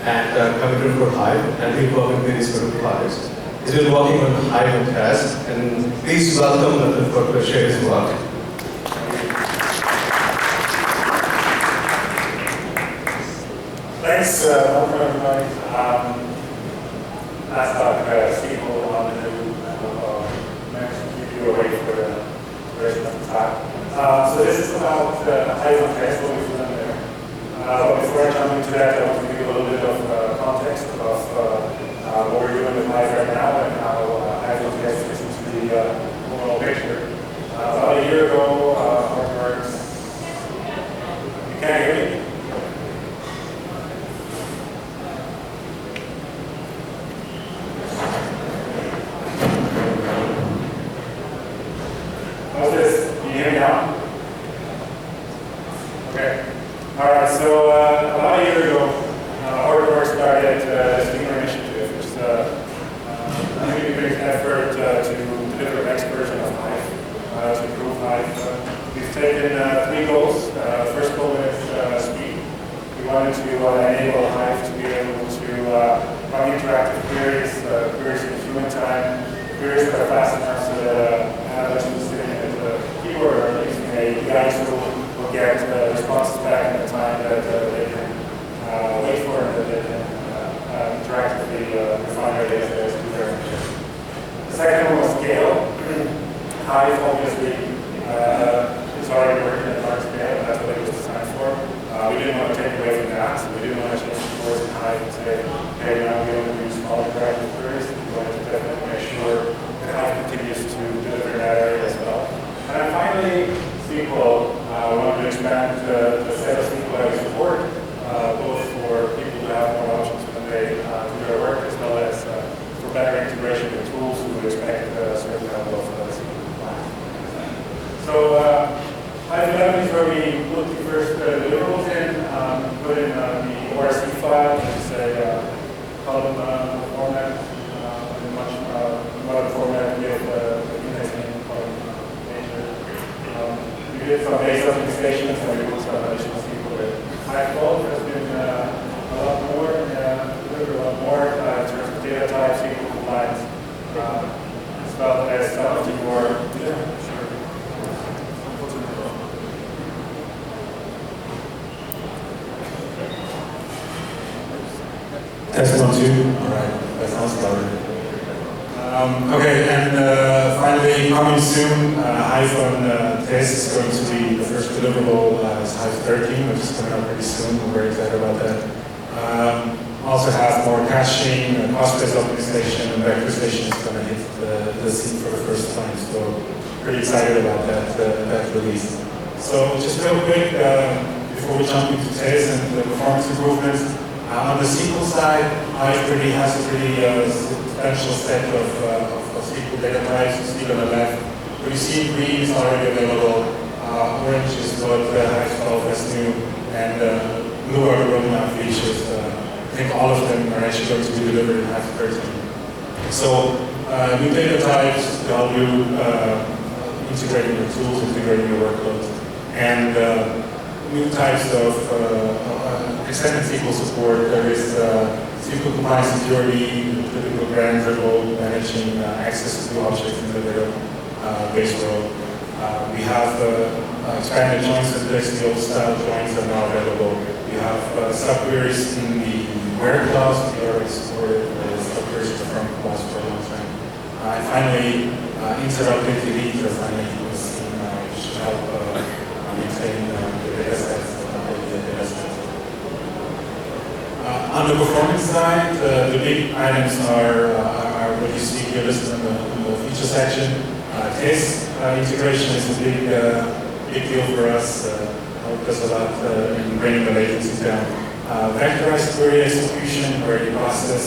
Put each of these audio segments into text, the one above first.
and committed for Hive, and been working with these Hadoop projects. He's been working on Hive and Test, and please welcome Nathan to share his work. Thanks, welcome everybody. Last talk, SQL on the new, managed to keep you awake for the rest of the time. So this is about Hive and Test, what we've done there. But before I jump into that, I want to give you a little bit of context of what we're doing with Hive right now and how Hive and Test fits into the overall picture. About a year ago, Hortonworks, you can't hear me? How's this? Can you hear me now? Okay. All right. So about a year ago, Hortonworks started this new initiative, which is a really big effort to deliver the next version of Hive, to improve Hive. We've taken 3 goals. First goal is speed. We wanted to enable Hive to be able to run interactive queries, queries in human time, queries that are fast enough so that analysts sitting at the keyboard or using a BI tool will get responses back in the time that they can wait for and that they can interactively refine their data to their mission. The second one was scale. Hive obviously is already working at large scale, and that's what it was designed for. We didn't want to take away from that, so we didn't want to change the words in Hive and say, hey, now we only use small interactive queries. We wanted to definitely make sure that Hive continues to deliver in that area as well. And then finally, SQL. We wanted to expand the set of SQL that we support, both for people who have more options when they do their work, as well as for better integration with tools who would expect a certain level of SQL compliance. So, Hive 11 is where we put the first deliverables in, put in the ORC file, which is a column format, in much modern format with indexing column nature. We did some base optimizations and we put some additional SQL with Hive 12 has been a lot more, delivered a lot more in terms of data type, SQL compliance, as well as some of the more. Test 1, 2. All right, that sounds better. Okay, and finally, coming soon, Hive on Test is going to be the first deliverable as Hive 13, which is coming out pretty soon. We're very excited about that. Also have more caching, cost-based optimization, and vectorization is going to hit the scene for the first time. So pretty excited about that release. So just real quick, before we jump into Test and the performance improvements. On the SQL side, Hive really has a pretty substantial set of SQL data types. You see on the left. What you see in green is already available. Orange is what Hive 12 has new, and blue are the roadmap features. I think all of them are actually going to be delivered in Hive 13. So new data types to help you integrating your tools, integrating your workloads, and new types of extended SQL support. There is SQL compliance security, typical grand dribble, managing access to objects in the database world. We have expanded join syntax, the old style joins are now available. We have subqueries in the where clause, we already supported subqueries in the front clause for a long time. And finally, interrupted delete or finally which should help maintain the data sets. On the performance side, the big items are what you see here listed in the feature section. Test integration is a big deal for us. Helped us a lot in bringing the latency down. Vectorized query execution, where you process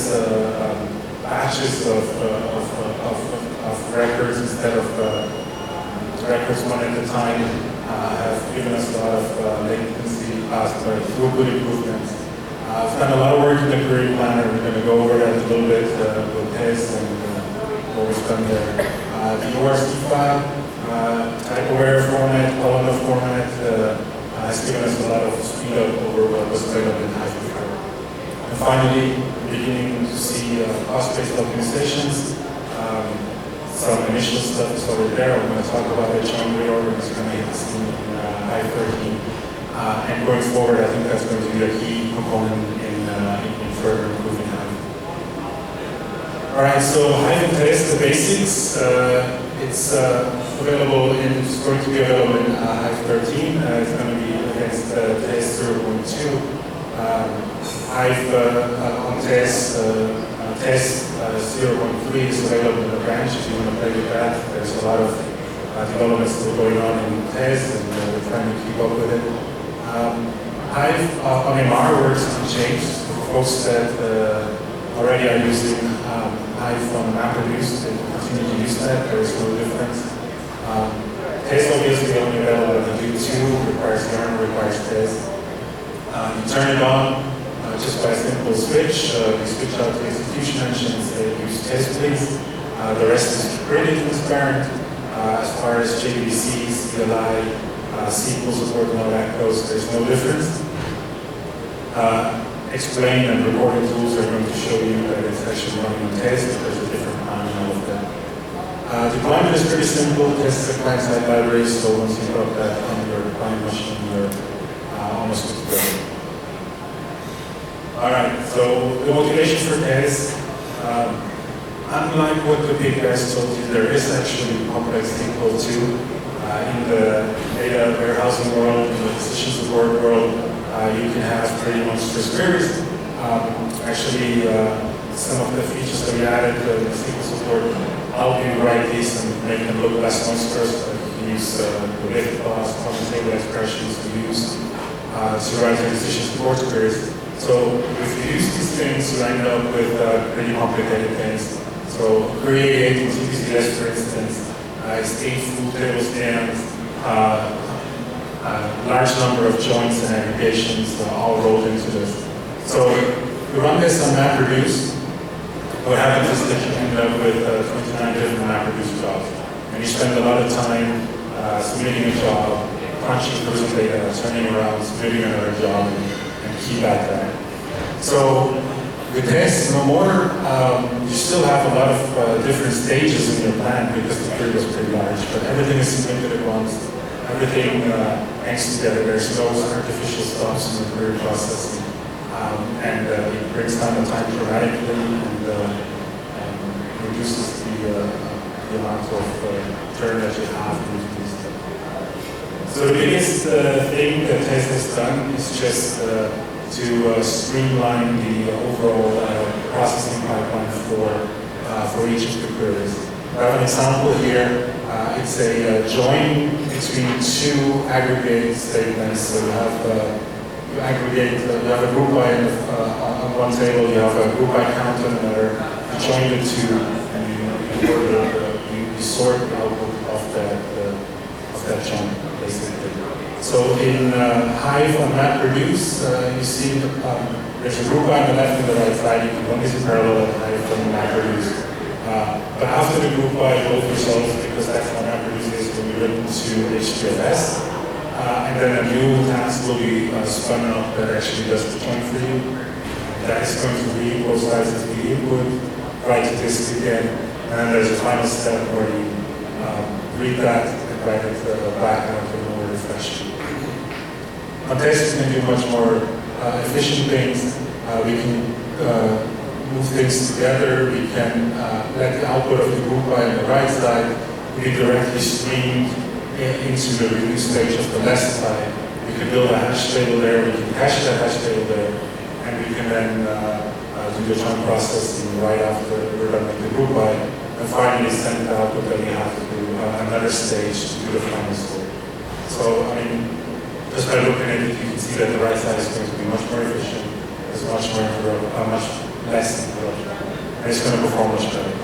batches of records instead of records one at a time, have given us a lot of latency, throughput improvements. I've done a lot of work in the query planner. We're going to go over that a little bit with Tez and what we've done there. The ORC file, type-aware format, columnar format, has given us a lot of speed up over what was available in Hive before. And Finally, beginning to see cost-based optimizations. Some initial stuff is already there. I'm going to talk about it. John Reorg is going to hit the scene in Hive 13. And going forward, I think that's going to be a key component in further improving Hive. All right, so Hive and Test, the basics. It's available it's going to be available in Hive 13. It's going to be against Test 0.2. Hive on Test 0.3 is available in the branch if you want to play with that. There's a lot of developments still going on in Test, and we're trying to keep up with it. Hive on MR works unchanged. For folks that already are using Hive on MapReduce, they continue to use that. There is no difference. Test obviously only available on the U2, requires yarn, requires Test. You turn it on just by a simple switch. You switch out the execution engine and say use Test please. The rest is pretty transparent as far as JDBC, CLI, SQL support and all that goes. There's no difference. Explain and reporting tools are going to show you that it's actually running on Test. There's a different plan and all of that. Deployment is pretty simple. Test is a client-side library, so once you put that on your client machine, you're almost good to go. All right, so the motivation for Test, unlike what the big guys told you, there is actually complex SQL too. In the data warehousing world, in the decision support world, you can have pretty monstrous queries. Actually, some of the features that we added in SQL support help you write these and make them look less monstrous. You can use the lift class, common table expressions to use to write your decision support queries. So if you use these things, you end up with pretty complicated things. So create in TPCS, for instance, it's 8 full table scans, large number of joins and aggregations all rolled into this. So we run this on MapReduce. What happens is that you end up with 29 different MapReduce jobs. And you spend a lot of time submitting a job, crunching through some data, turning around, submitting another job, and keep at that. So with Test, no more, you still have a lot of different stages in your plan because the query was pretty large, but everything is submitted at once. Everything hangs together. There's no artificial stops in the query processing. And it brings down the time dramatically and reduces the amount of turn that you have with these things. So the biggest thing that Test has done is just to streamline the overall processing pipeline for each of the queries. I have an example here. It's a join between two aggregate statements. So you have you aggregate. You have a group by on one table. You have a group by count on another. You join the two, and you sort the output of that join, basically. So in Hive on MapReduce, you see there's a group by on the left and the right side. You can run these in parallel at Hive on MapReduce. But after the group by, both results, because that's how MapReduce is, will be written to HDFS. And then a new task will be spun up that actually does the join for you. That is going to read both sides of the input, write to disk again, and then there's a final step where you read that and write it back out in a more refreshed. On Test, we can do much more efficient things. We can move things together. We can let the output of the group by on the right side be directly streamed into the reduce stage of the left side. We can build a hash table there. We can cache that hash table there, and we can then do the join processing right after we're done with the group by, and finally send the output that we have to do another stage to do the final score. So, I mean, just by looking at it, you can see that the right side is going to be much more efficient. There's much less interruption, and it's going to perform much better.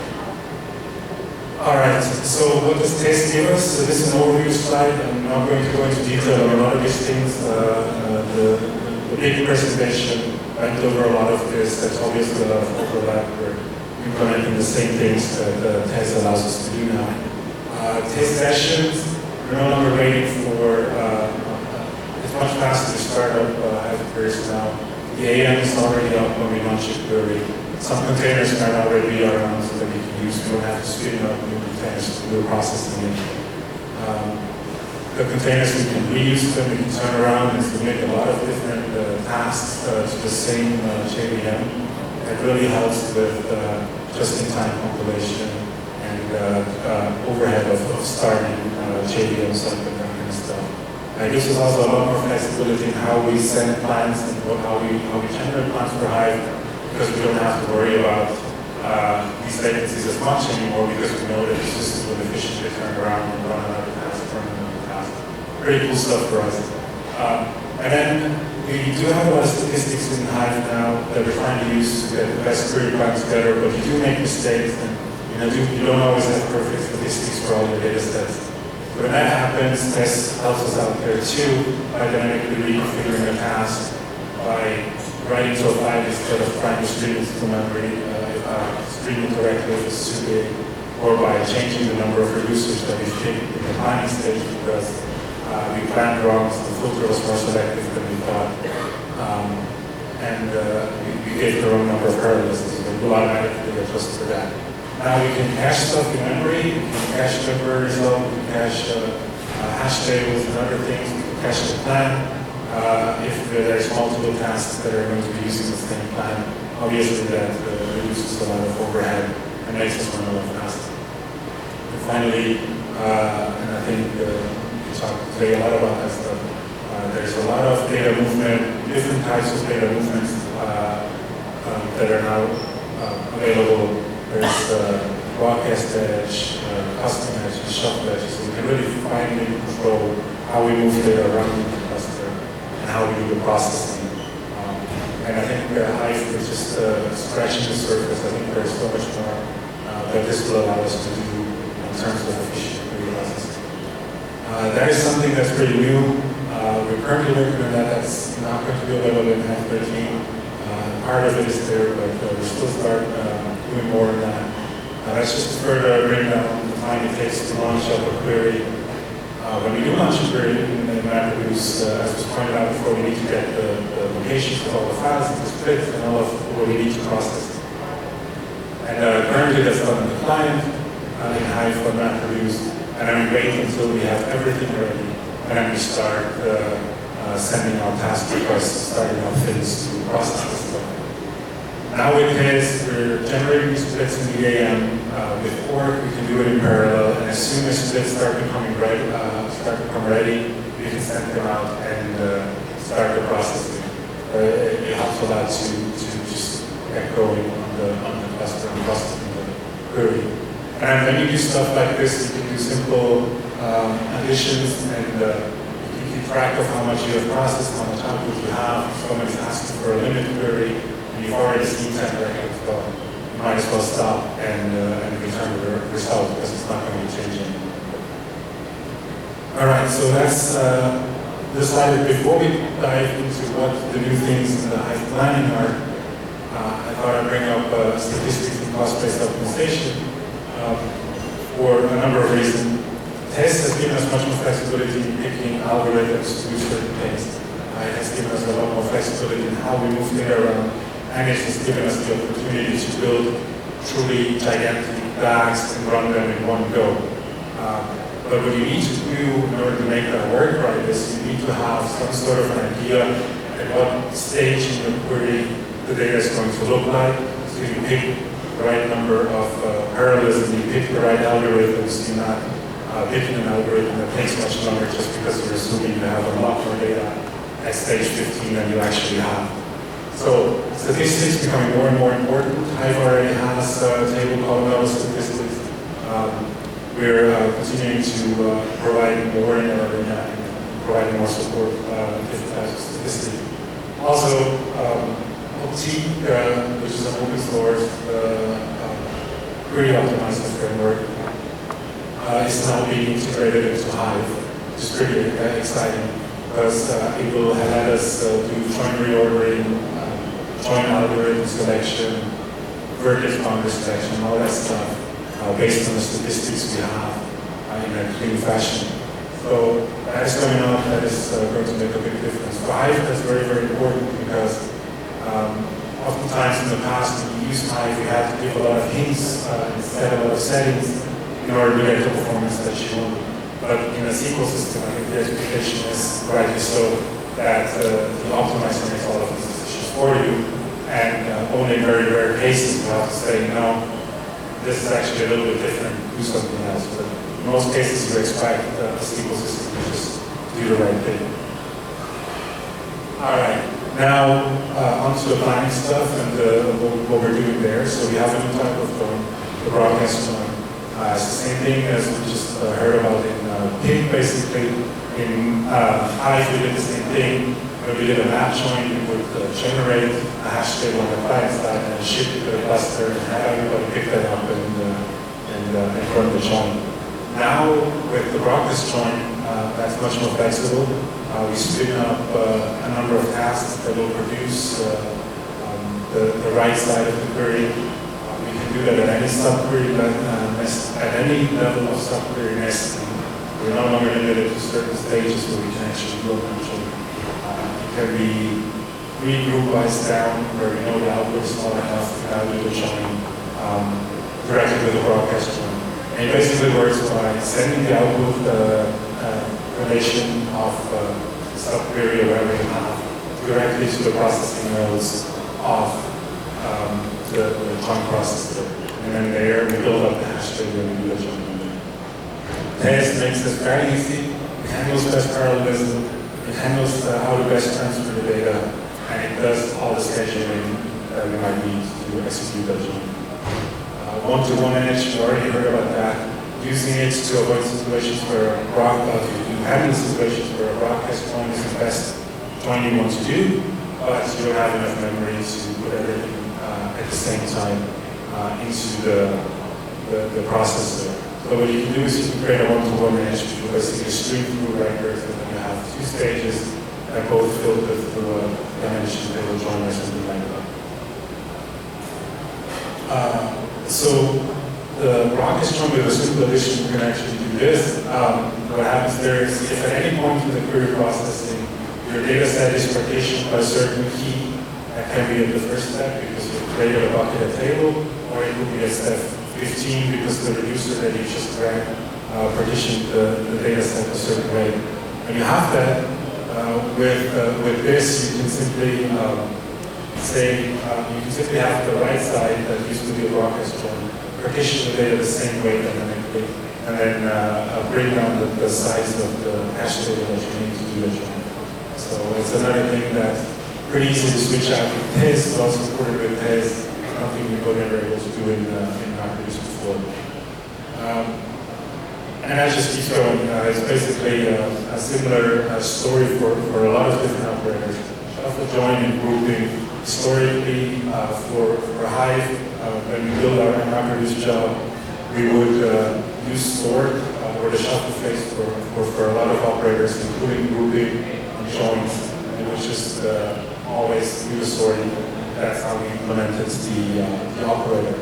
All right, so what does Test give us? So this is an overview slide. I'm not going to go into detail on a lot of these things. The big presentation went over a lot of this. There's obviously a lot of overlap. We're implementing the same things that Test allows us to do now. Test sessions, we're no longer waiting for, it's much faster to start up hyperqueries now. The AM is already up when we launch a query. Some containers might already be around so that we can use. We don't have to spin up new containers to do processing it. The containers, we can reuse them, we can turn around and to make a lot of different tasks to the same JVM. It really helps with just-in-time compilation and overhead of starting JVMs up and that kind of stuff. It gives us also a lot more flexibility in how we send plans and how we generate plans for Hive, because we don't have to worry about these latencies as much anymore, because we know that the system will efficiently turn around and run another task, run another task. Very cool stuff for us. And then we do have a lot of statistics in Hive now that we're trying to use to get the best query plan together, but you do make mistakes, and you don't always have perfect statistics for all your data sets. When that happens, this helps us out there too, by dynamically reconfiguring a task, by writing to a file instead of trying to stream it to memory, streaming correctly if it's too big, or by changing the number of producers that we pick in the planning stage because we planned wrong, so the filter was more selective than we thought. And we gave the wrong number of parallels, so we'll automatically adjust for that. Now we can cache stuff in memory, we can cache member result, we can cache hash tables and other things, we can cache the plan. If there's multiple tasks that are going to be using the same plan, obviously that reduces a lot of overhead and makes us run a lot faster. And finally, and I think we talked today a lot about that stuff, there's a lot of data movement, different types of data movements that are now available. There's broadcast edge, custom edge, and shuffle edge, so we can really finely control how we move data around the cluster and how we do the processing. And I think Hive is just scratching the surface. I think there's so much more that this will allow us to do in terms of efficient query processing. That is something that's pretty new. We're currently working on that. That's not going to be available in Hive 13. Part of it is there, but we'll still start doing more than that. That's just to further bring down the time it takes to launch up a query. When we do launch a query in MapReduce, as was pointed out before, we need to get the locations of all the files and the splits and all of what we need to process. And currently that's done on the client in Hive for MapReduce, and then we wait until we have everything ready, and then we start sending out task requests, starting out things to process this stuff. Now with this, we're generating splits in the AM. With Org, we can do it in parallel, and as soon as splits start becoming ready, we can send them out and start the processing. It helps a lot to just get going on the cluster and processing the query. And when you do stuff like this, you can do simple additions, and you can keep track of how much you have processed, how much output you have. Someone is asking for a limit query, and you've already seen 10 records, so you might as well stop and return the result because it's not going to be changing. All right, so that's the slide. Before we dive into what the new things in the Hive planning are, I thought I'd bring up statistics and cost-based optimization for a number of reasons. TEST has given us much more flexibility in picking algorithms to do certain things. It has given us a lot more flexibility in how we move data around, and it has given us the opportunity to build truly gigantic DAGs and run them in one go. But what you need to do in order to make that work right is you need to have some sort of an idea at what stage in your query the data is going to look like. So you pick the right number of parallelism, you pick the right algorithms, you're not picking an algorithm that takes much longer just because you're assuming you have a lot more data at stage 15 than you actually have. So statistics becoming more and more important. Hive already has a table called level statistics. We're continuing to provide more in our arena and providing more support with different types of statistics. Also, OT, which is an open source query optimizer framework, is now being integrated into Hive, which is pretty exciting because it will let us do joint reordering, joint algorithm selection, vertex boundary selection, all that stuff. Based on the statistics we have in a clean fashion. So that is coming up, that is going to make a big difference. For Hive, that's very, very important because Oftentimes in the past, when we used Hive, we had to give a lot of hints instead of a lot of settings in order to get the performance that you want. But in a SQL system, I think the expectation is rightly so that the optimizer makes all of these decisions for you, and only in very rare cases you have to say, no, this is actually a little bit different, do something else. But in most cases, you expect the SQL system to just do the right thing. All right, now onto the planning stuff and what we're doing there. So we have a new type of the broadcast join. It's the same thing as we just heard about in Ping, basically. In Hive, we did the same thing. When we did a map join, we would generate a hash table on the client side and ship it to the cluster and have everybody pick that up and run the join. Now, with the broadcast join, that's much more flexible. We spin up a number of tasks that will produce the right side of the query. We can do that at any subquery nest, at any level of subquery nesting. We're no longer limited to certain stages where we can actually go control. It can be regroup wise down where we know the output is small enough to now do the join directly with the broadcast join. And it basically works by sending the output relation of subquery or whatever you have directly to the processing nodes of the join processor. And then there we build up the hash table and we do the join. Test makes this very easy. It handles best parallelism. It handles how to best transfer the data, and it does all the scheduling that we might need to execute that join. One-to-one edge, we already heard about that. Using it to avoid situations where to handle situations where a broadcast join is the best join you want to do, but you don't have enough memory to put everything at the same time into the processor. So what you can do is you can create a one-to-one edge, which will basically stream through records, and then you have two stages that both filter through a dimension table join or something like that. So the broadcast join with a simple addition, you can actually do this. What happens there is if at any point in the query processing, your data set is partitioned by a certain key, that can be at the first step because you've created a bucket, a table, or it could be at step 15 because the reducer that you just ran partitioned the data set a certain way. When you have that, with this, you can simply say, you can simply have the right side that used to be a broadcast join, partition the data the same way dynamically, and then bring down the size of the hash table that you need to do the join. So it's another thing that's pretty easy to switch out with TES, but also supported with TES. Something we were never able to do in MapReduce before. And that just keeps going. It's basically a similar story for a lot of different operators. Shuffle, join, and grouping. Historically, for Hive, when we build our MapReduce job, we would use sort or the shuffle phase for a lot of operators, including grouping and joins. And it was just always do the sorting. That's how we implemented the operator.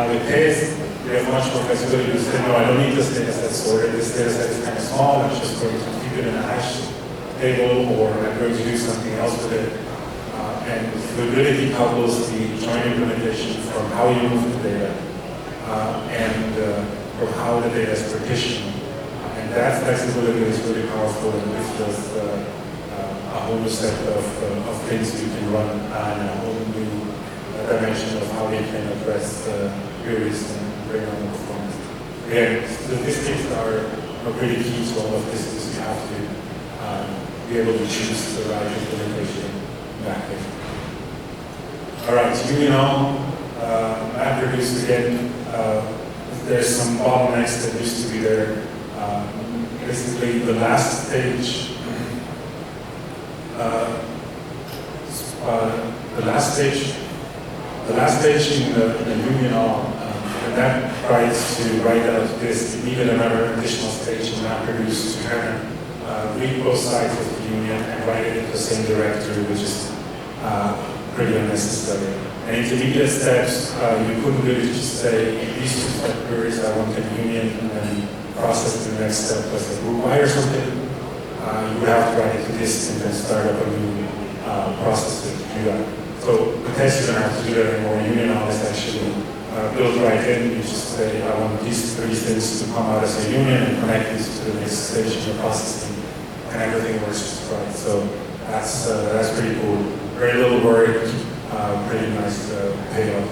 With TES, we have much more flexibility to say, no, I don't need this data set sorted. This data set is kind of small. I'm just going to keep it in a hash table, or I'm going to do something else with it. And it really decouples the join implementation from how you move the data and from how the data is partitioned. And that flexibility is really powerful and gives us a whole new set of things you can run and a whole new dimension of how you can address queries and bring on the performance. Again, statistics are pretty key to all of this because you have to be able to choose the right implementation back there. All right, so MapReduce again, there's some bottlenecks that used to be there. Basically, the last stage in the union all, and that tries to write out this, it needed another additional stage in MapReduce to kind of read both sides of the union and write it in the same directory, which is pretty unnecessary. And intermediate steps, you couldn't really just say, in these two step queries, I want a union, and then process the next step as a group by or something. You would have to write it to disk and then start up a new process to do that. So the test, you don't have to do that anymore. Union all is actually built right in. You just say, I want these three things to come out as a union and connect these to the next stage of the processing, and everything works just right. So that's pretty cool. Very little work, pretty nice payoff.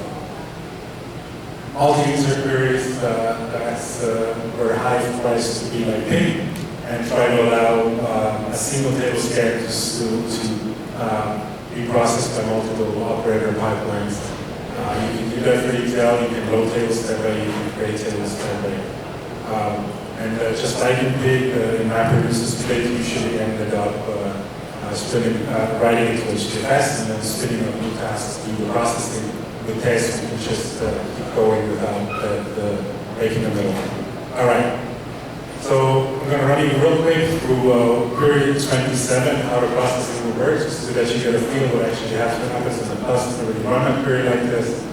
Multi-user queries, that's where Hive tries to be like ping and try to allow a single table scan to be processed by multiple operator pipelines. You can do that for ETL, you can load tables that way, you can create tables that way. And just like in Pig, in MapReduce split usually ended up writing it to HDFS and then spinning up new tasks to do the processing. With tests, we can just keep going without breaking the middle. All right. So I'm going to run you real quick through query 27, how the processing will work, just so that you get a feel of what actually happens in the cluster when you run a query like this.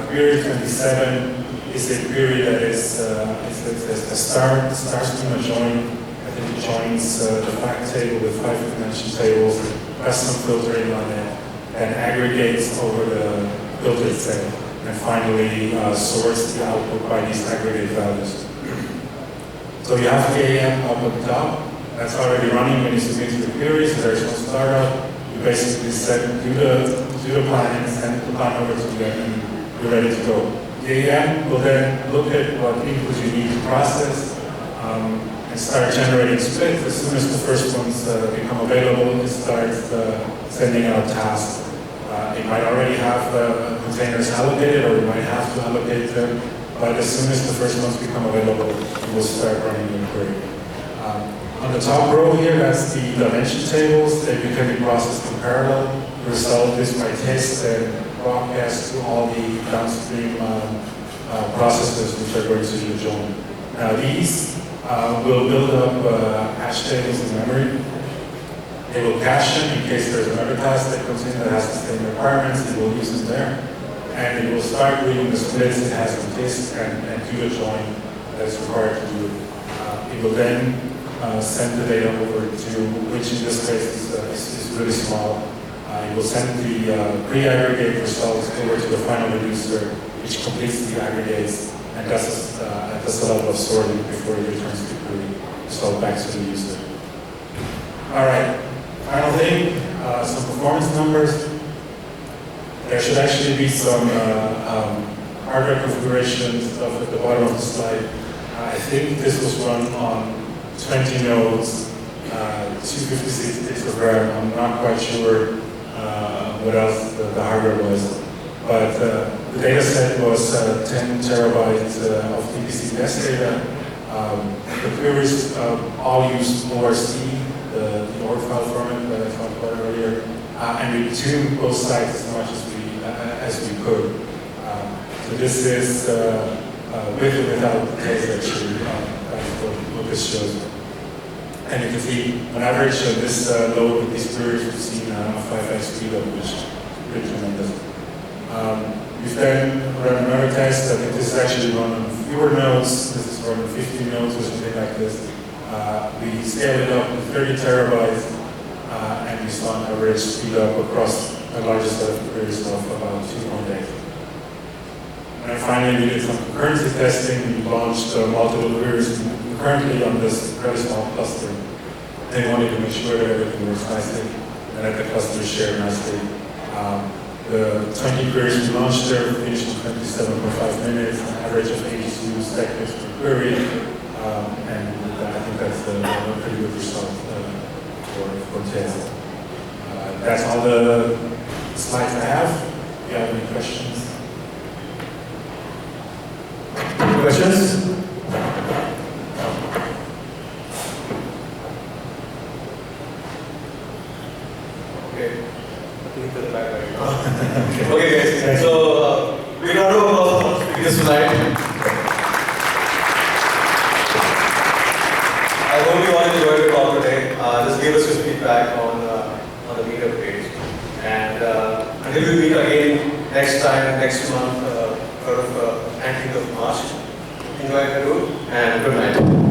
Query 27 is a query that is it's a star schema join. I think it joins the fact table with 5-dimension tables, does some filtering on it, and aggregates over the filtered set, and finally sorts the output by these aggregate values. So you have KAM up at the top. That's already running when you submit the query, so there's no startup. You basically do the plan and send the plan over to them, and you're ready to go. KAM will then look at what inputs you need to process and start generating splits. As soon as the first ones become available, it starts sending out tasks. It might already have containers allocated, or you might have to allocate them. But as soon as the first ones become available, you will start running your query. On the top row here, that's the dimension tables. They can be processed in parallel. The result is by test and broadcast to all the downstream processes which are going to do the join. Now these will build up hash tables in memory. They will cache them in case there's another task that comes in that has the same requirements. It will use them there. And it will start reading the splits it has in disk and do the join that's required to do it. It will then send the data over to, which in this case is really small. It will send the pre-aggregate results over to the final reducer, which completes the aggregates and does a level of sorting before it returns the query result back to the user. All right, final thing, some performance numbers. There should actually be some hardware configuration stuff at the bottom of the slide. I think this was run on 20 nodes, 256 bits of RAM. I'm not quite sure what else the hardware was. But the data set was 10 terabytes of TPC-S data. The queries all use ORC, the OR file format that I talked about earlier. And we tuned both sides as much as we could. So this is with or without the taste actually, that's what this shows. And you can see on average this load with these queries we've seen 5x speed up, which is pretty tremendous. We've then run another test. I think this is actually run on fewer nodes. This is run on 50 nodes or something like this. We scaled it up to 30 terabytes. And we saw an average speed up across the largest set of queries of about 2.8. And then finally, we did some concurrency testing. We launched multiple queries currently on this very small cluster. They wanted to make sure that everything works nicely and that the clusters share nicely. The 20 queries we launched there finished in 27.5 minutes, an average of 82 seconds per query. And I think that's a pretty good result. For test. That's all the slides I have. If you have any questions? Questions? Okay. Okay guys, so we're going to do a speakers tonight. I hope you all enjoyed the talk today. Just give us your feedback on the meetup page. And until we meet again next time, next month, 19th of March. Enjoy Hadoop and good night.